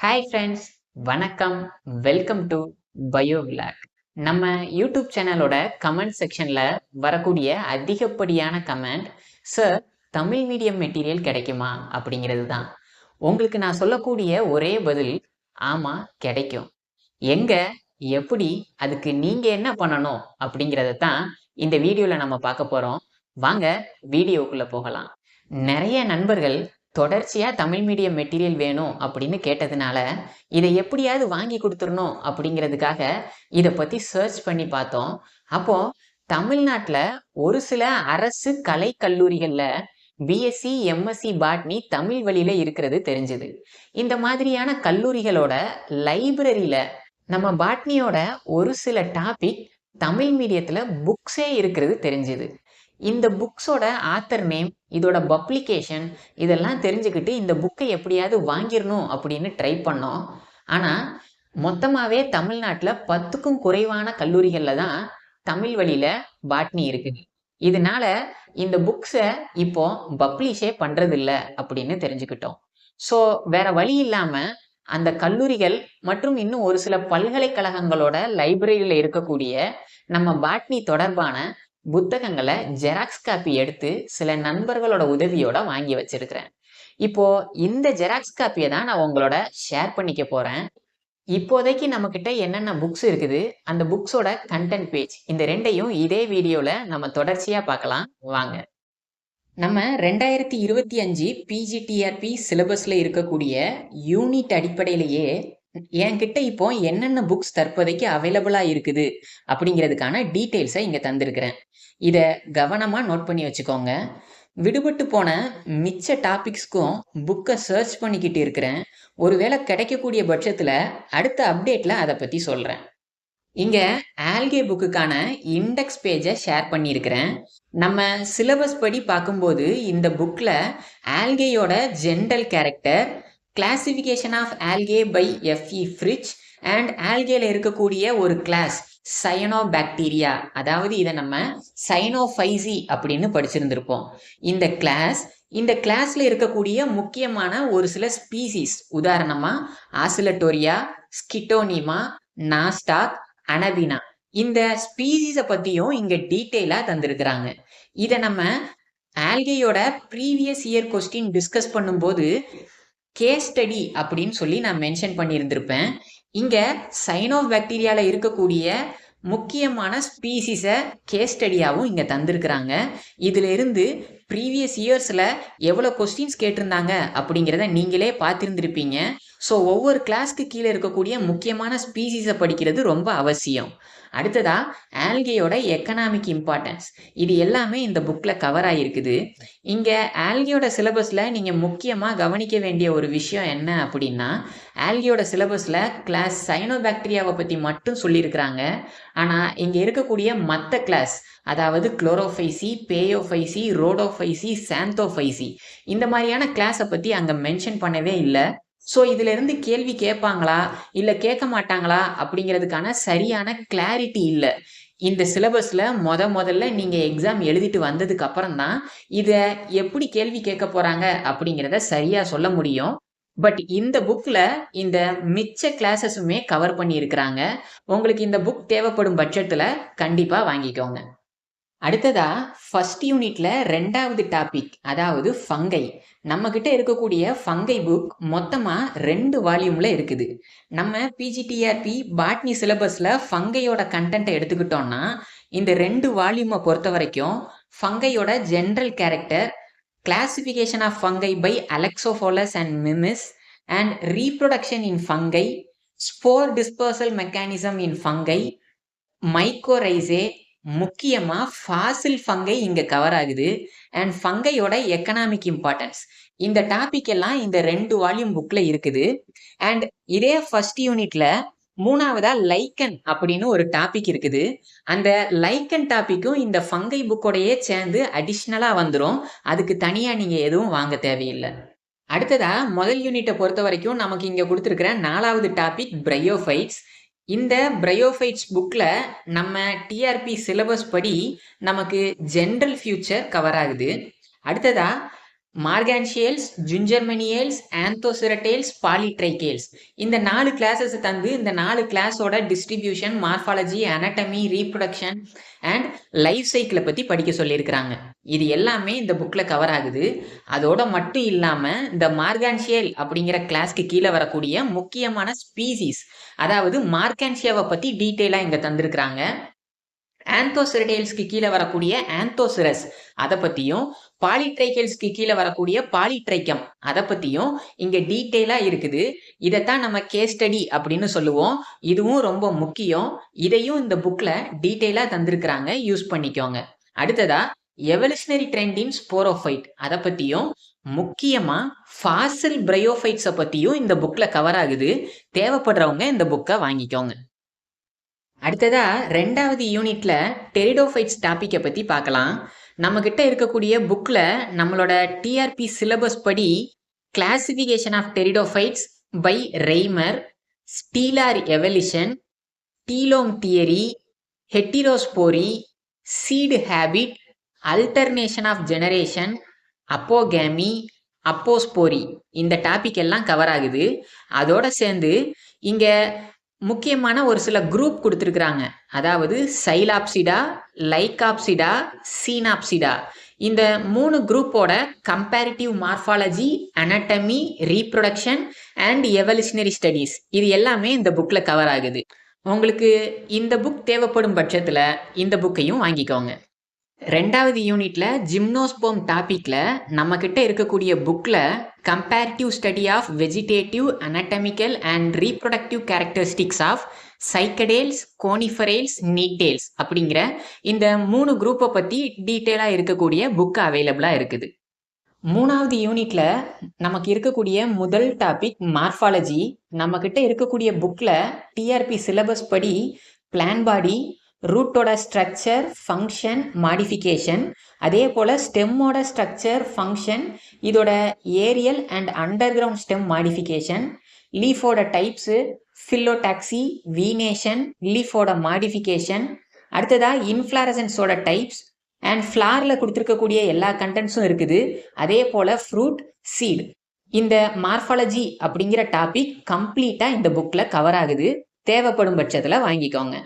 Hi friends, வணக்கம். Welcome to bio vlog. நம்ம YouTube சேனலோட கமெண்ட் செக்ஷன்ல வரக்கூடிய அதிகப்படியான comment, sir Tamil medium material கிடைக்குமா அப்படிங்கிறது தான். உங்களுக்கு நான் சொல்லக்கூடிய ஒரே பதில், ஆமா கிடைக்கும். எங்க, எப்படி, அதுக்கு நீங்க என்ன பண்ணணும் அப்படிங்கிறத தான் இந்த வீடியோல நம்ம பார்க்க போறோம். வாங்க வீடியோக்குள்ள போகலாம். நிறைய நண்பர்கள் தொடர்ச்சியா தமிழ் மீடியம் மெட்டீரியல் வேணும் அப்படின்னு கேட்டதுனால, இதை எப்படியாவது வாங்கி கொடுத்துடணும் அப்படிங்கிறதுக்காக இதை பத்தி சர்ச் பண்ணி பார்த்தோம். அப்போ தமிழ்நாட்டுல ஒரு சில அரசு கலை கல்லூரிகள்ல பிஎஸ்சி, எம்எஸ்சி பாட்னி தமிழ் வழியில இருக்கிறது தெரிஞ்சது. இந்த மாதிரியான கல்லூரிகளோட லைப்ரரியில நம்ம பாட்னியோட ஒரு சில டாபிக் தமிழ் மீடியத்துல புக்ஸே இருக்கிறது தெரிஞ்சது. இந்த புக்ஸோட ஆத்தர் நேம், இதோட பப்ளிகேஷன் இதெல்லாம் தெரிஞ்சுக்கிட்டு இந்த புக்கை எப்படியாவது வாங்கிடணும் அப்படின்னு ட்ரை பண்ணோம். ஆனால் மொத்தமாகவே தமிழ்நாட்டில் 10க்கும் குறைவான கல்லூரிகளில் தான் தமிழ் வழியில பாட்னி இருக்குது. இதனால இந்த புக்ஸை இப்போ பப்ளிஷே பண்றதில்ல அப்படின்னு தெரிஞ்சுக்கிட்டோம். ஸோ வேற வழி இல்லாம அந்த கல்லூரிகள் மற்றும் இன்னும் ஒரு சில பல்கலைக்கழகங்களோட லைப்ரரியில இருக்கக்கூடிய நம்ம பாட்னி தொடர்பான புத்தகங்களை ஜெராக்ஸ் காப்பி எடுத்து சில நண்பர்களோட உதவியோட வாங்கி வச்சிருக்கிறேன். இப்போ இந்த ஜெராக்ஸ் காப்பியை தான் நான் உங்களோட ஷேர் பண்ணிக்க போறேன். இப்போதைக்கு நம்ம கிட்ட என்னென்ன புக்ஸ் இருக்குது, அந்த புக்ஸோட கண்டென்ட் பேஜ், இந்த ரெண்டையும் இதே வீடியோல நம்ம தொடர்ச்சியா பார்க்கலாம். வாங்க. நம்ம 2025 பிஜிடிஆர்பி சிலபஸ்ல இருக்கக்கூடிய யூனிட் அடிப்படையிலேயே என்கிட்ட இப்போ என்னென்ன புக்ஸ் தற்போதைக்கு அவைலபிளா இருக்குது அப்படிங்கிறதுக்கான டீட்டெயில்ஸை இங்க தந்திருக்கிறேன். இதை கவனமா நோட் பண்ணி வச்சுக்கோங்க. விடுபட்டு போன மிச்ச டாபிக்ஸ்க்கும் புக்கை சர்ச் பண்ணிக்கிட்டு இருக்கிறேன். ஒருவேளை கிடைக்கக்கூடிய பட்சத்துல அடுத்த அப்டேட்ல அதை பத்தி சொல்றேன். இங்க ஆல்கே புக்குக்கான இண்டெக்ஸ் பேஜை ஷேர் பண்ணியிருக்கிறேன். நம்ம சிலபஸ் படி பார்க்கும்போது இந்த புக்ல ஆல்கேயோட general character, classification of algae by F E Fritsch and ஆல்கேல இருக்கக்கூடிய ஒரு கிளாஸ் சயனோபாக்டீரியா, அதாவது இதை நம்ம சைனோஃபைசி அப்படின்னு படிச்சிருந்திருப்போம். இந்த கிளாஸ்ல இருக்கக்கூடிய முக்கியமான ஒரு சில ஸ்பீசிஸ், உதாரணமா ஆசிலட்டோரியா, ஸ்கிட்டோனிமா, நாஸ்டாக், அனபினா, இந்த ஸ்பீசிஸை பத்தியும் இங்க டீட்டெயிலா தந்திருக்கிறாங்க. இதை நம்ம ஆல்கேயோட ப்ரீவியஸ் இயர் கொஸ்டின் டிஸ்கஸ் பண்ணும்போது கேஸ் ஸ்டடி அப்படின்னு சொல்லி நான் மென்ஷன் பண்ணியிருந்திருப்பேன். இங்க சைனோபாக்டீரியால இருக்கக்கூடிய முக்கியமான ஸ்பீசிஸை கேஸ் ஸ்டடியாகவும் இங்க தந்திருக்கிறாங்க. இதுல இருந்து ப்ரீவியஸ் இயர்ஸ்ல எவ்வளோ கொஸ்டின்ஸ் கேட்டிருந்தாங்க அப்படிங்கிறத நீங்களே பார்த்திருந்திருப்பீங்க. ஸோ ஒவ்வொரு கிளாஸ்க்கு கீழே இருக்கக்கூடிய முக்கியமான ஸ்பீசிஸை படிக்கிறது ரொம்ப அவசியம். அடுத்ததா ஆல்கேயோட எக்கனாமிக் இம்பார்ட்டன்ஸ், இது எல்லாமே இந்த புக்ல கவர் ஆகிருக்குது. இங்க ஆல்கேயோட சிலபஸ்ல நீங்க முக்கியமா கவனிக்க வேண்டிய ஒரு விஷயம் என்ன அப்படின்னா, ஆல்கேயோட சிலபஸ்ல கிளாஸ் சைனோபாக்டீரியாவை பத்தி மட்டும் சொல்லியிருக்கிறாங்க. ஆனா இங்க இருக்கக்கூடிய மற்ற கிளாஸ், அதாவது குளோரோஃபைசி, பேயோஃபைசி, ரோடோஃபைசி, சாந்தோஃபைசி, இந்த மாதிரியான கிளாஸை பத்தி அங்க மென்ஷன் பண்ணவே இல்லை. ஸோ இதுல இருந்து கேள்வி கேட்பாங்களா இல்ல கேட்க மாட்டாங்களா அப்படிங்கிறதுக்கான சரியான கிளாரிட்டி இல்லை. இந்த சிலபஸ்ல முதல்ல நீங்க எக்ஸாம் எழுதிட்டு வந்ததுக்கு அப்புறம் தான் இதை எப்படி கேள்வி கேட்க போறாங்க அப்படிங்கிறத சரியா சொல்ல முடியும். பட் இந்த புக்ல இந்த மிச்ச கிளாஸஸுமே கவர் பண்ணி இருக்கிறாங்க. உங்களுக்கு இந்த புக் தேவைப்படும் பட்சத்துல கண்டிப்பா வாங்கிக்கோங்க. அடுத்ததா ஃபர்ஸ்ட் யூனிட்ல 2வது டாபிக், அதாவது ஃபங்கை. நம்ம கிட்ட இருக்கக்கூடிய ஃபங்கை புக் மொத்தமா 2 வால்யூம்ல இருக்குது. நம்ம பிஜிடிஆர்பி பாட்னி சிலபஸ்ல ஃபங்கையோட கண்டென்ட்டை எடுத்துக்கிட்டோம்னா, இந்த 2 வால்யூமை பொறுத்த வரைக்கும் ஃபங்கையோட general character, classification of fungi by Alexopoulos and Mims and reproduction in fungi, spore dispersal mechanism in fungi, mycorrhizae, முக்கியமா ஃபாசில் ஃபங்கை இங்க கவர் ஆகுது, அண்ட் ஃபங்கையோட எக்கனாமிக் இம்பார்ட்டன்ஸ். இந்த டாபிக் எல்லாம் இந்த 2 வால்யூம் புக்ல இருக்குது. அண்ட் இதே ஃபர்ஸ்ட் யூனிட்ல 3வதா லைக்கன் அப்படின்னு ஒரு டாபிக் இருக்குது. அந்த லைக்கன் டாபிக்கும் இந்த ஃபங்கை புக்கோடையே சேர்ந்து அடிஷ்னலா வந்துடும். அதுக்கு தனியா நீங்க எதுவும் வாங்க தேவையில்லை. அடுத்ததா முதல் யூனிட்டை பொறுத்த வரைக்கும் நமக்கு இங்க கொடுத்துருக்கிற 4வது டாபிக் பிரையோஃபைட்ஸ். இந்த பிரையோஃபைட்ஸ் புக்ல நம்ம டிஆர்பி சிலபஸ் படி நமக்கு ஜென்ரல் ஃபியூச்சர் கவர் ஆகுது. அடுத்ததா மார்கான்ஷியல்ஸ், ஜுஞ்சர்மெனியல்ஸ், ஆந்தோசிரட்டேல்ஸ், பாலிட்ரைகேல்ஸ். இந்த 4 கிளாஸஸ் தந்து இந்த 4 கிளாஸோட distribution, morphology, anatomy, reproduction and life சைக்கிளை பற்றி படிக்க சொல்லியிருக்கிறாங்க. இது எல்லாமே இந்த புக்கில் கவர் ஆகுது. அதோட மட்டும் இல்லாமல் இந்த மார்கான்ஷியல் அப்படிங்கிற கிளாஸ்க்கு கீழே வரக்கூடிய முக்கியமான ஸ்பீசிஸ், அதாவது மார்கான்ஷியாவை பற்றி டீட்டெயிலாக இங்கே தந்திருக்கிறாங்க. ஆந்தோசிரட்டேல்ஸ்க்கு கீழே வரக்கூடிய ஆந்தோசிரஸ் அதை பற்றியும், பாலிட்ரைகேல்ஸ்க்கு கீழே வரக்கூடிய பாலிட்ரைக்கம் அதை பற்றியும் இங்கே டீட்டெயிலாக இருக்குது. இதைத்தான் நம்ம கேஸ் ஸ்டடி அப்படின்னு சொல்லுவோம். இதுவும் ரொம்ப முக்கியம். இதையும் இந்த புக்கில் டீட்டெயிலாக தந்திருக்கிறாங்க, யூஸ் பண்ணிக்கோங்க. அடுத்ததா எவல்யூஷனரி ட்ரெண்ட் இன் ஸ்போரோஃபைட் அதை பற்றியும், முக்கியமாக ஃபாசில் பிரையோஃபைட்ஸை பற்றியும் இந்த புக்கில் கவர் ஆகுது. தேவைப்படுறவங்க இந்த புக்கை வாங்கிக்கோங்க. அடுத்ததா 2வது யூனிட்ல டெரிடோஃபைட்ஸ் டாப்பிக்கை பற்றி பார்க்கலாம். நம்மக்கிட்ட இருக்கக்கூடிய புக்கில் நம்மளோட டிஆர்பி சிலபஸ் படி classification of pteridophytes by Reimer, stelar evolution, telome theory, heterospory, seed habit, alternation of generation, apogamy, apospory இந்த டாபிக் எல்லாம் கவர் ஆகுது. அதோட சேர்ந்து இங்கே முக்கியமான ஒரு சில குரூப் கொடுத்துருக்குறாங்க. அதாவது சைலாப்சிடா, லைகாப்சிடா, சீனாப்சிடா இந்த 3 குரூப்போட comparative morphology, anatomy, reproduction and evolutionary studies இது எல்லாமே இந்த புக்கில் கவர் ஆகுது. உங்களுக்கு இந்த புக் தேவைப்படும் பட்சத்தில் இந்த புக்கையும் வாங்கிக்கோங்க. 2வது யூனிட்ல ஜிம்னோஸ்போம் டாபிக்ல நம்ம கிட்ட இருக்கக்கூடிய புக்ல comparative study of vegetative, anatomical and reproductive characteristics of Cycadales, Coniferales, Gnetales அப்படிங்கிற இந்த 3 குரூப்பை பற்றி டீட்டெயிலாக இருக்கக்கூடிய புக் அவைலபிளாக இருக்குது. 3வது யூனிட்ல நமக்கு இருக்கக்கூடிய முதல் டாபிக் மார்ஃபாலஜி. நம்ம கிட்ட இருக்கக்கூடிய புக்ல டிஆர்பி சிலபஸ் படி பிளான் பாடி, ரூட்டோட ஸ்ட்ரக்சர், ஃபங்க்ஷன், மாடிஃபிகேஷன், அதே போல் ஸ்டெம்மோட ஸ்ட்ரக்சர், ஃபங்க்ஷன், இதோட aerial and underground stem modification, லீஃபோட டைப்ஸு, ஃபில்லோடாக்சி, வீனேஷன், லீஃபோட மாடிஃபிகேஷன், அடுத்ததாக இன்ஃப்ளாரசன்ஸோட டைப்ஸ் அண்ட் ஃப்ளாரில் கொடுத்துருக்கக்கூடிய எல்லா கண்டென்ட்ஸும் இருக்குது. அதே போல் ஃப்ரூட், சீட் இந்த மார்ஃபாலஜி அப்படிங்கிற டாபிக் கம்ப்ளீட்டாக இந்த புக்கில் கவர் ஆகுது. தேவைப்படும் பட்சத்தில் வாங்கிக்கோங்க.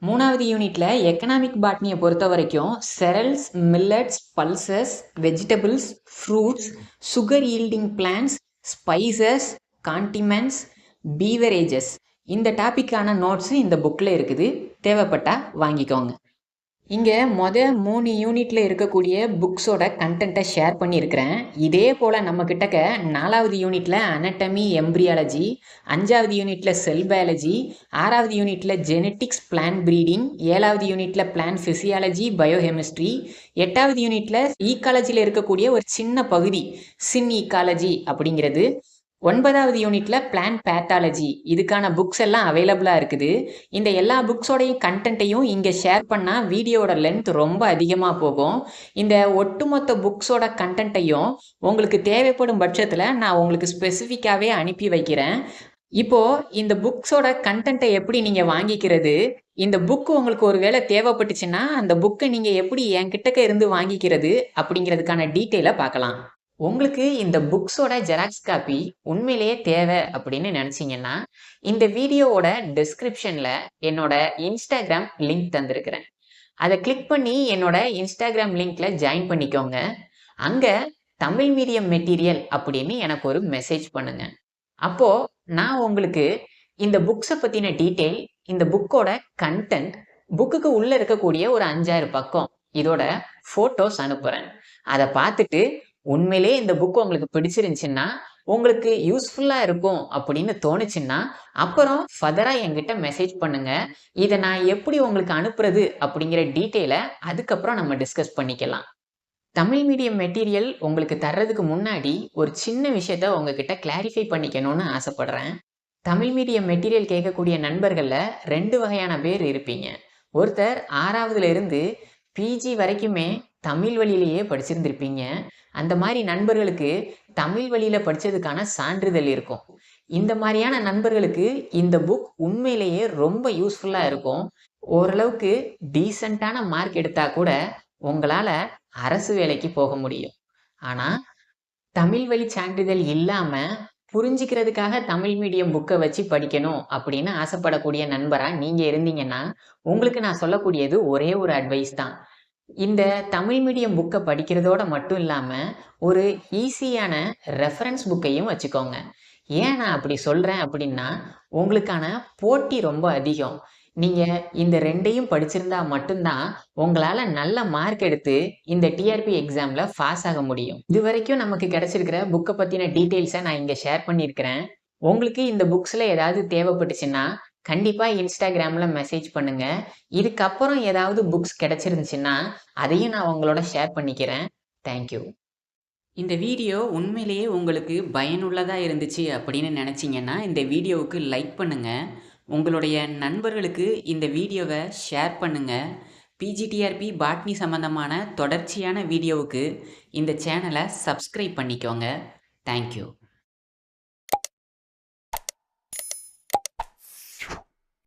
3வது யூனிட்ல எக்கனாமிக் பாட்னியை பொறுத்த வரைக்கும் cereals, millets, pulses, vegetables, fruits, sugar yielding plants, spices, condiments, beverages இந்த டாப்பிக்கான நோட்ஸு இந்த புக்கில் இருக்குது. தேவைப்பட்டால் வாங்கிக்கோங்க. இங்கே 3 யூனிட்ல இருக்கக்கூடிய புக்ஸோட கண்டென்ட்டை ஷேர் பண்ணியிருக்கிறேன். இதே போல் நம்ம கிட்டக்க 4வது யூனிட்ல அனட்டமி, எம்ப்ரியாலஜி, 5வது யூனிட்ல செல் பயாலஜி, 6வது யூனிட்ல ஜெனட்டிக்ஸ், பிளான் ப்ரீடிங், 7வது யூனிட்ல பிளான் ஃபிசியாலஜி, பயோகெமிஸ்ட்ரி, 8வது யூனிட்ல ஈக்காலஜியில் இருக்கக்கூடிய ஒரு சின்ன பகுதி சின் ஈக்காலஜி அப்படிங்கிறது, 9வது யூனிட்ல பிளான் பேத்தாலஜி இதுக்கான புக்ஸ் எல்லாம் அவைலபிளாக இருக்குது. இந்த எல்லா புக்ஸோடையும் கண்டென்ட்டையும் இங்கே ஷேர் பண்ணால் வீடியோட லென்த் ரொம்ப அதிகமாக போகும். இந்த ஒட்டுமொத்த புக்ஸோட கண்டென்ட்டையும் உங்களுக்கு தேவைப்படும் பட்சத்தில் நான் உங்களுக்கு ஸ்பெசிஃபிக்காகவே அனுப்பி வைக்கிறேன். இப்போது இந்த புக்ஸோட கண்டென்ட்டை எப்படி நீங்கள் வாங்கிக்கிறது, இந்த புக்கு உங்களுக்கு ஒரு வேளை தேவைப்பட்டுச்சுன்னா அந்த புக்கை நீங்கள் எப்படி என்கிட்டக்க இருந்து வாங்கிக்கிறது அப்படிங்கிறதுக்கான டீட்டெயிலை பார்க்கலாம். உங்களுக்கு இந்த புக்ஸோட ஜெராக்ஸ் காப்பி உண்மையிலேயே தேவை அப்படின்னு நினச்சிங்கன்னா இந்த வீடியோவோட டிஸ்கிரிப்ஷனில் என்னோட இன்ஸ்டாகிராம் லிங்க் தந்திருக்கிறேன். அதை கிளிக் பண்ணி என்னோட இன்ஸ்டாகிராம் லிங்க்ல ஜாயின் பண்ணிக்கோங்க. அங்கே தமிழ் மீடியம் மெட்டீரியல் அப்படின்னு எனக்கு ஒரு மெசேஜ் பண்ணுங்க. அப்போது நான் உங்களுக்கு இந்த புக்ஸை பற்றின டீட்டெயில், இந்த புக்கோட கண்டென்ட், புக்குக்கு உள்ளே இருக்கக்கூடிய ஒரு 5-6 பக்கம் இதோட ஃபோட்டோஸ் அனுப்புகிறேன். அதை பார்த்துட்டு உண்மையிலே இந்த புக்கு உங்களுக்கு பிடிச்சிருந்துச்சுன்னா, உங்களுக்கு யூஸ்ஃபுல்லாக இருக்கும் அப்படின்னு தோணுச்சுன்னா அப்புறம் ஃபர்தராக என்கிட்ட மெசேஜ் பண்ணுங்க. இதை நான் எப்படி உங்களுக்கு அனுப்புறது அப்படிங்கிற டீட்டெயிலை அதுக்கப்புறம் நம்ம டிஸ்கஸ் பண்ணிக்கலாம். தமிழ் மீடியம் மெட்டீரியல் உங்களுக்கு தர்றதுக்கு முன்னாடி ஒரு சின்ன விஷயத்த உங்ககிட்ட கிளாரிஃபை பண்ணிக்கணும்னு ஆசைப்படுறேன். தமிழ் மீடியம் மெட்டீரியல் கேட்கக்கூடிய நண்பர்களில் 2 வகையான பேர் இருப்பீங்க. ஒருத்தர் 6வதுல இருந்து பிஜி வரைக்குமே தமிழ் வழியிலேயே படிச்சிருந்திருப்பீங்க. அந்த மாதிரி நண்பர்களுக்கு தமிழ் வழியில் படித்ததுக்கான சான்றிதழ் இருக்கும். இந்த மாதிரியான நண்பர்களுக்கு இந்த புக் உண்மையிலேயே ரொம்ப யூஸ்ஃபுல்லாக இருக்கும். ஓரளவுக்கு டீசெண்டான மார்க் எடுத்தால் கூட உங்களால் அரசு வேலைக்கு போக முடியும். ஆனால் தமிழ் வழி சான்றிதழ் இல்லாம புரிஞ்சுக்கிறதுக்காக தமிழ் மீடியம் புக்கை வச்சு படிக்கணும் அப்படின்னு ஆசைப்படக்கூடிய நண்பரா நீங்க இருந்தீங்கன்னா உங்களுக்கு நான் சொல்லக்கூடியது ஒரே ஒரு அட்வைஸ் தான். இந்த தமிழ் மீடியம் புக்கை படிக்கிறதோட மட்டும் இல்லாம ஒரு ஈஸியான ரெஃபரன்ஸ் புக்கையும் வச்சுக்கோங்க. ஏன் நான் அப்படி சொல்றேன் அப்படின்னா, உங்களுக்கான போட்டி ரொம்ப அதிகம். நீங்க இந்த 2யும் படிச்சிருந்தா மட்டும்தான் உங்களால நல்ல மார்க் எடுத்து இந்த டிஆர்பி எக்ஸாம்ல பாஸ் ஆக முடியும். இதுவரைக்கும் நமக்கு கிடைச்சிருக்கிற புக்கை பத்தின டீட்டெயில்ஸை நான் இங்க ஷேர் பண்ணியிருக்கிறேன். உங்களுக்கு இந்த புக்ஸ்ல ஏதாவது தேவைப்பட்டுச்சுன்னா கண்டிப்பா இன்ஸ்டாகிராம்ல மெசேஜ் பண்ணுங்க. இதுக்கப்புறம் ஏதாவது புக்ஸ் கிடைச்சிருந்துச்சுன்னா அதையும் நான் உங்களோட ஷேர் பண்ணிக்கிறேன். தேங்க்யூ. இந்த வீடியோ உண்மையிலேயே உங்களுக்கு பயனுள்ளதா இருந்துச்சு அப்படின்னு நினைச்சீங்கன்னா இந்த வீடியோவுக்கு லைக் பண்ணுங்க. உங்களுடைய நண்பர்களுக்கு இந்த வீடியோவை ஷேர் பண்ணுங்க. பிஜிடிஆர்பி பாட்னி சம்பந்தமான தொடர்ச்சியான வீடியோவுக்கு இந்த சேனலை சப்ஸ்கிரைப் பண்ணிக்கோங்க. தேங்க்யூ.